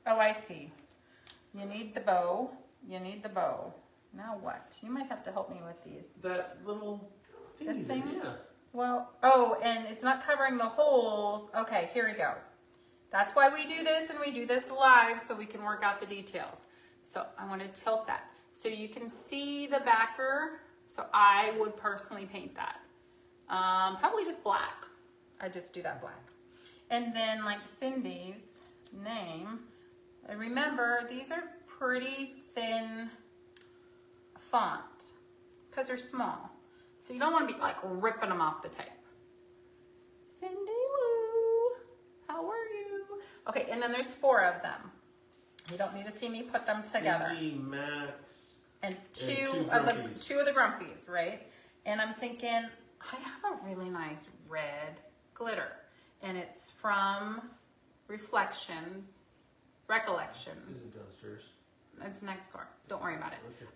Oh, I see. You need the bow. Now what? You might have to help me with these. That little thing. This thing? Yeah. Well, oh, and it's not covering the holes. Okay, here we go. That's why we do this, and we do this live so we can work out the details. So I want to tilt that. So you can see the backer. So I would personally paint that. Probably just black. I just do that black. And then like Cindy's name, remember these are pretty thin font because they're small. So you don't want to be like ripping them off the tape. Cindy Lou, how are you? Okay, and then there's 4 of them. You don't need to see me put them together. Cindy, Max, and two of the Grumpies, right? And I'm thinking, I have a really nice red glitter, and it's from Recollections. Is it downstairs? It's next door. Don't worry about it. Okay.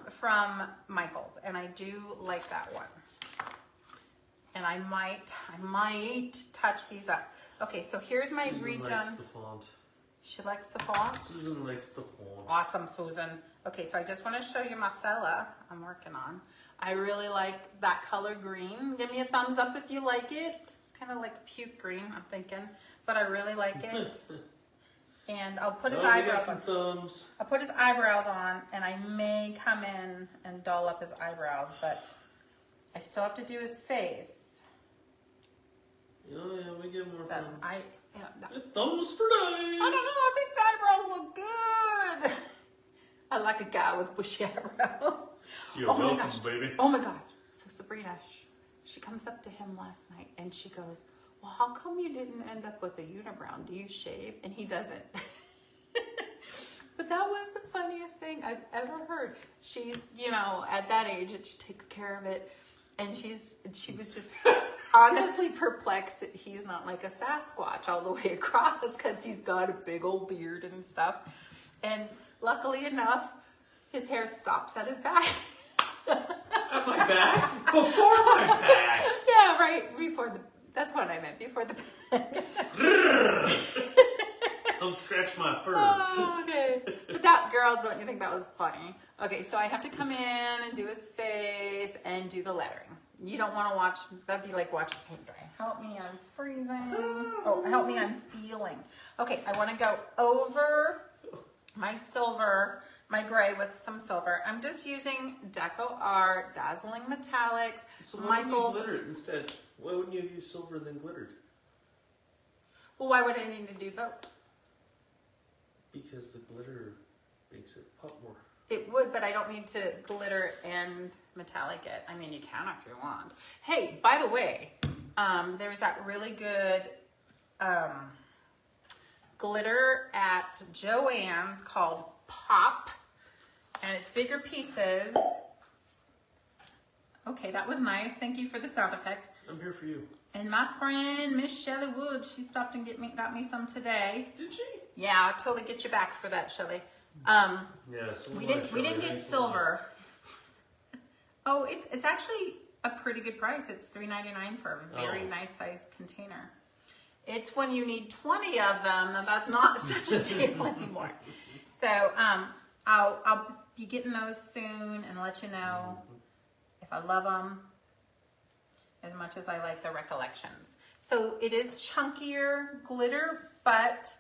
From Michael's, and I do like that one. And I might touch these up. Okay, so here's my Susan redone. Likes the font. She likes the font. Susan likes the font. Awesome, Susan. Okay, so I just want to show you my fella I'm working on. I really like that color green. Give me a thumbs up if you like it. It's kind of like puke green, I'm thinking, but I really like it. And I'll put his eyebrows on. Thumbs. I'll put his eyebrows on, and I may come in and doll up his eyebrows, but I still have to do his face. Oh yeah, we get more So thumbs. Thumbs for days. I don't know. I think the eyebrows look good. I like a guy with bushy eyebrows. You're oh welcome, baby. Oh my gosh. So Sabrina, she comes up to him last night and she goes, well, how come you didn't end up with a unibrow? Do you shave? And he doesn't. But that was the funniest thing I've ever heard. She's, you know, at that age, and she takes care of it. And she was just honestly perplexed that he's not like a Sasquatch all the way across, because he's got a big old beard and stuff. And luckily enough, his hair stops at his back. At my back? Before my back? Yeah, right. Before the, that's what I meant. Before the Don't scratch my fur. Oh, okay. But that, girls, don't you think that was funny? Okay, so I have to come in and do his face and do the lettering. You don't want to watch, that'd be like watching paint dry. Help me, I'm freezing. Oh, help me, I'm feeling. Okay, I want to go over my silver, my gray with some silver. I'm just using Deco Art, Dazzling Metallics, So why wouldn't you Michael's. glitter it instead? Why wouldn't you use silver and then glittered? Well, why would I need to do both? Because the glitter makes it pop more. It would, but I don't need to glitter and metallic it. I mean, you can if you want. Hey, by the way, there was that really good glitter at Joann's called Pop, and it's bigger pieces. Okay, that was nice. Thank you for the sound effect. I'm here for you. And my friend Miss Shelly Wood, she stopped and got me some today. Did she? Yeah, I'll totally get you back for that, Shelly. Yeah, so We didn't get silver. Oh, it's actually a pretty good price. It's $3.99 for a very nice size container. It's when you need 20 of them that that's not such a deal anymore. So I'll be getting those soon and let you know if I love them as much as I like the recollections. So it is chunkier glitter, but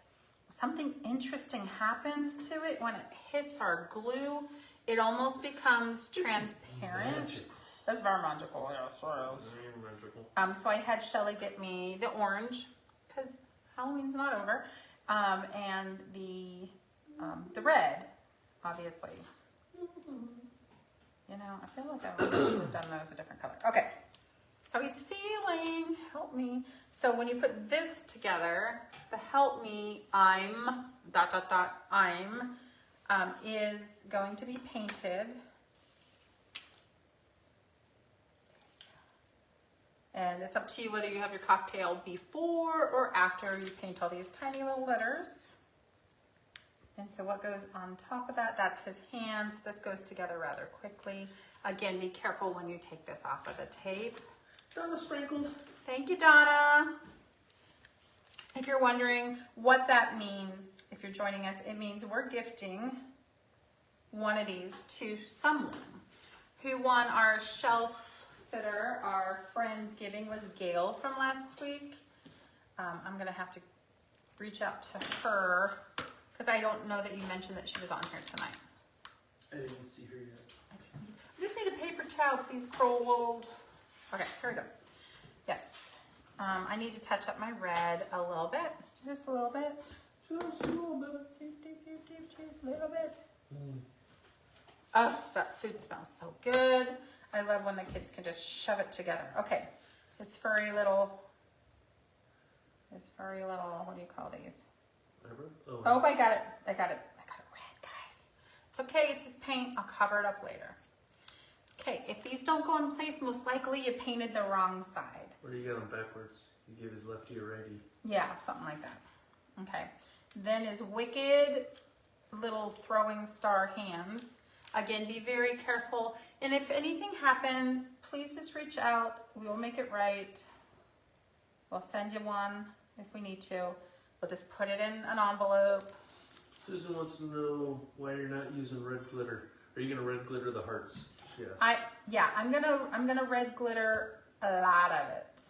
something interesting happens to it when it hits our glue. It almost becomes transparent. Magic. That's very magical. Yeah, sure is. Very magical. So I had Shelly get me the orange because Halloween's not over, and the red, obviously. You know, I feel like I would have done those a different color. Okay, so he's feeling. Help me. So when you put this together, the help me, I'm is going to be painted. And it's up to you whether you have your cocktail before or after you paint all these tiny little letters. And so what goes on top of that, that's his hand. So this goes together rather quickly. Again, be careful when you take this off of the tape. Donna sprinkled. Thank you, Donna. If you're wondering what that means, if you're joining us, it means we're gifting one of these to someone who won our shelf sitter. Our Friendsgiving was Gail from last week. I'm going to have to reach out to her because I don't know that you mentioned that she was on here tonight. I didn't see her yet. I just need a paper towel, please, Crowwold. Okay, here we go. Yes. I need to touch up my red a little bit. Just a little bit. Just a little bit. Just a little bit. Oh, that food smells so good. I love when the kids can just shove it together. Okay, his furry little, what do you call these? Oh, I got it red, guys. It's okay, it's his paint. I'll cover it up later. Okay, if these don't go in place, most likely you painted the wrong side. Or you got them backwards. You give his lefty a righty. Yeah, something like that. Okay, then his wicked little throwing star hands. Again, be very careful. And if anything happens, please just reach out. We will make it right. We'll send you one if we need to. We'll just put it in an envelope. Susan wants to know why you're not using red glitter. Are you gonna red glitter the hearts? She asked. I'm gonna red glitter a lot of it.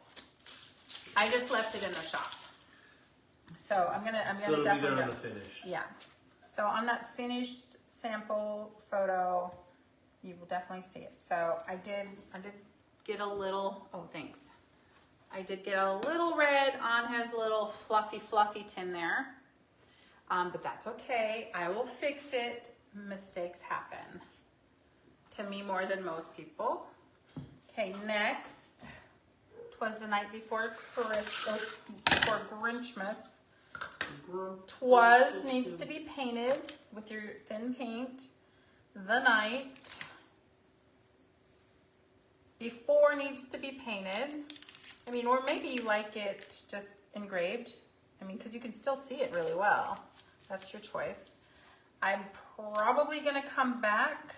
I just left it in the shop. So I'm gonna So it'll be definitely there on go. the finish. Yeah. So on that finished sample photo, you will definitely see it. So I did get a little, oh thanks. I did get a little red on his little fluffy tin there. But that's okay. I will fix it. Mistakes happen. To me more than most people. Okay, next. 'Twas the night before before Grinchmas. 'Twas needs to be painted with your thin paint. The night before needs to be painted. I mean, or maybe you like it just engraved. I mean, because you can still see it really well. That's your choice. I'm probably going to come back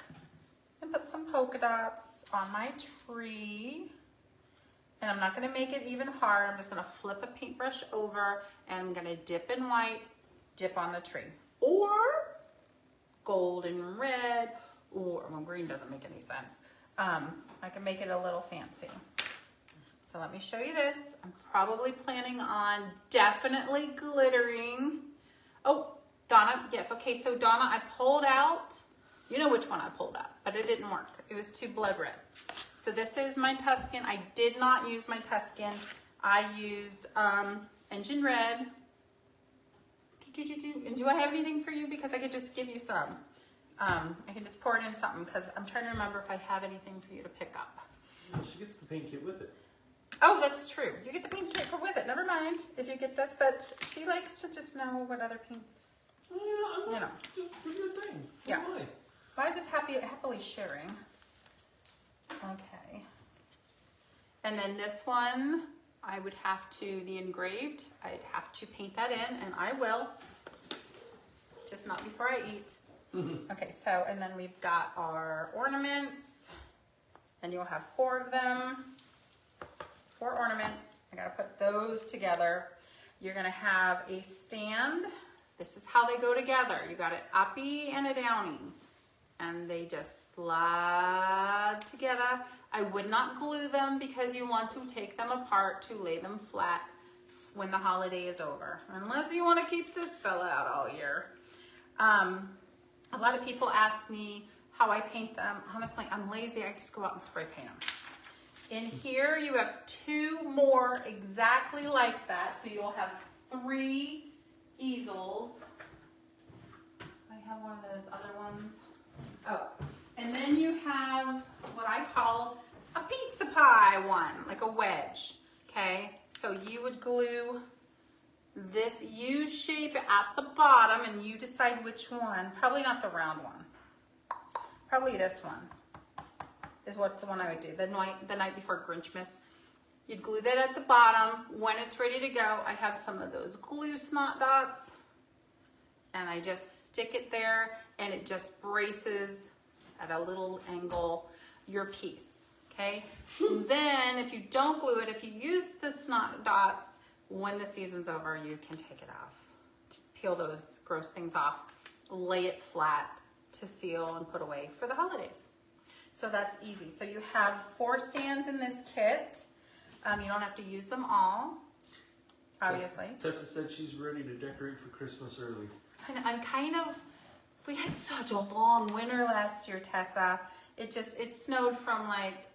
and put some polka dots on my tree. And I'm not going to make it even hard. I'm just going to flip a paintbrush over and I'm going to dip in white, dip on the tree. Or gold and red, or, well, green doesn't make any sense. I can make it a little fancy. So let me show you this. I'm probably planning on definitely glittering. Oh, Donna, yes, okay, so Donna, I pulled out, you know which one I pulled out, but it didn't work. It was too blood red. So this is my Tuscan. I did not use my Tuscan. I used Engine Red. And do I have anything for you? Because I could just give you some. I can just pour it in something because I'm trying to remember if I have anything for you to pick up. Well, she gets the paint kit with it. Oh, that's true. You get the paint kit with it. Never mind if you get this, but she likes to just know what other paints. Oh, yeah, You know. Do your thing. Yeah. Why? Well, I was just happily sharing. Okay. And then this one, I would have to, the engraved, I'd have to paint that in, and I will. Just not before I eat. Okay, so, and then we've got our ornaments, and you'll have 4 of them. 4 ornaments. I gotta put those together. You're gonna have a stand. This is how they go together. You got an uppy and a downy, and they just slide together. I would not glue them because you want to take them apart to lay them flat when the holiday is over, unless you want to keep this fella out all year. A lot of people ask me how I paint them. Honestly, I'm lazy. I just go out and spray paint them. In here, you have 2 more exactly like that. So you'll have 3 easels. I have one of those other ones. Oh, and then you have what I call a pizza pie one, like a wedge. Okay, so you would glue this U shape at the bottom and you decide which one. Probably not the round one. Probably this one is what the one I would do. The night before Grinchmas. You'd glue that at the bottom. When it's ready to go, I have some of those glue snot dots and I just stick it there and it just braces at a little angle your piece, okay? Then if you don't glue it, if you use the snot dots, when the season's over, you can take it off. Just peel those gross things off, lay it flat to seal and put away for the holidays. So that's easy. So you have 4 stands in this kit. You don't have to use them all, obviously. Tessa said she's ready to decorate for Christmas early. And I'm kind of, we had such a long winter last year, Tessa. It snowed from like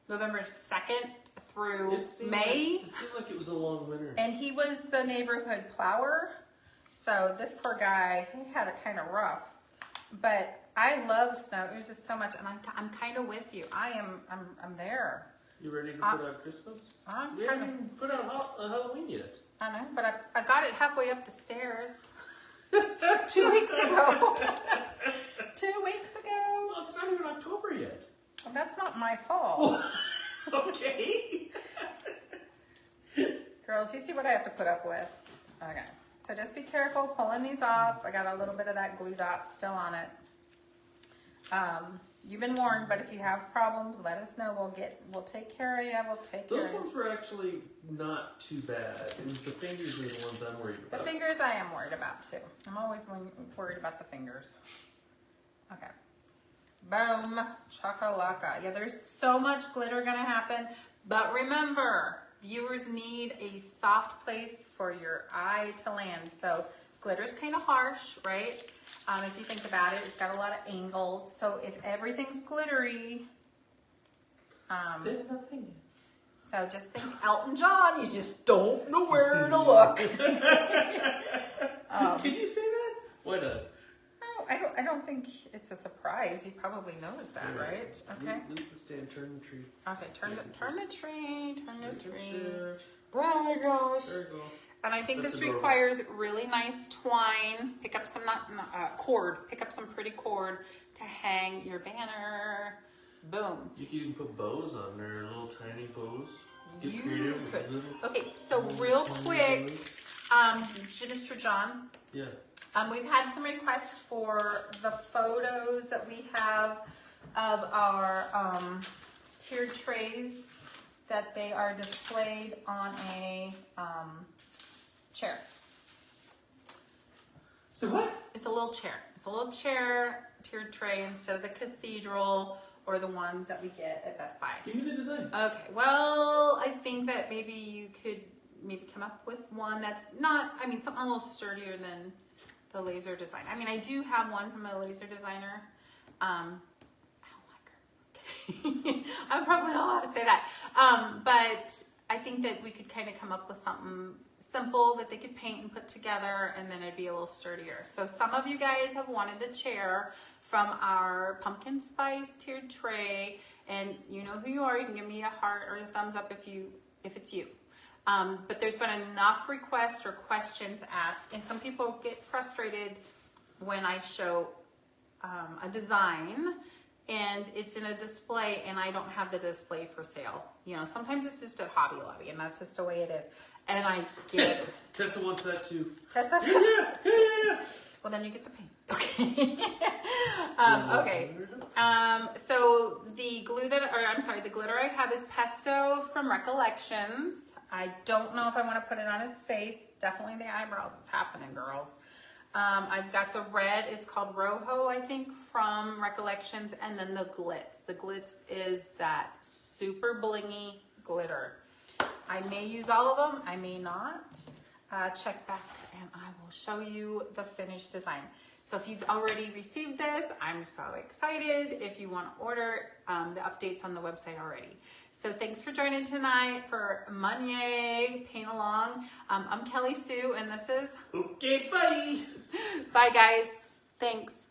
November 2nd through May. It seemed like it was a long winter. And he was the neighborhood plower. So this poor guy, he had it kind of rough. But I love snow. It was just so much, and I'm kind of with you. I'm there. You ready to put out Christmas? We haven't even put out Halloween yet. I know, but I got it halfway up the stairs 2 weeks ago. 2 weeks ago. Well, it's not even October yet. Well, that's not my fault. Okay. Girls, you see what I have to put up with. Okay, so just be careful pulling these off. I got a little bit of that glue dot still on it. You've been warned, but if you have problems, let us know. We'll take care of you. We'll take care of you. Those ones were actually not too bad. It was the fingers are the ones I'm worried about. The fingers I am worried about too. I'm always worried about the fingers. Okay. Boom. Chakalaka. Yeah, there's so much glitter gonna happen, but remember, viewers need a soft place for your eye to land. So glitter's kind of harsh, right? If you think about it, it's got a lot of angles. So if everything's glittery, then nothing is. so just think Elton John. You just don't know where to look. Can you say that? Why not? Oh, I don't. I don't think it's a surprise. He probably knows that, right? Okay. Lose the stand, turn the tree. Okay, turn the tree. Sure. Oh my gosh. There you go. And I think That's this adorable. requires really nice twine. Pick up some cord. Pick up some pretty cord to hang your banner. Boom. You can even put bows on there, little tiny bows. Get You creative with could. little- Okay, so real quick, Mr. John, Yeah. we've had some requests for the photos that we have of our tiered trays, that they are displayed on a chair. So what? It's a little chair. It's a little chair, tiered tray, instead of the cathedral or the ones that we get at Best Buy. Give me the design. Okay, well, I think that maybe you could come up with one that's not, I mean, something a little sturdier than the laser design. I mean, I do have one from a laser designer. I don't like her. I'm probably not allowed to say that. But I think that we could kind of come up with something simple that they could paint and put together, and then it'd be a little sturdier. So some of you guys have wanted the chair from our pumpkin spice tiered tray, and you know who you are. You can give me a heart or a thumbs up if it's you. But there's been enough requests or questions asked, and some people get frustrated when I show a design and it's in a display and I don't have the display for sale. You know, sometimes it's just at Hobby Lobby, and that's just the way it is. And I get it. Tessa wants that too. Tessa. Yeah. Well, then you get the paint. Okay. Okay. So the the glitter I have is Pesto from Recollections. I don't know if I want to put it on his face. Definitely the eyebrows. It's happening, girls. I've got the red. It's called Rojo, I think, from Recollections. And then the glitz. The glitz is that super blingy glitter. I may use all of them. I may not. Check back and I will show you the finished design. So if you've already received this, I'm so excited. If you want to order, the update's on the website already. So thanks for joining tonight for Monday Paint Along. I'm Kelly Sue, and this is... Okay, bye. Bye, guys. Thanks.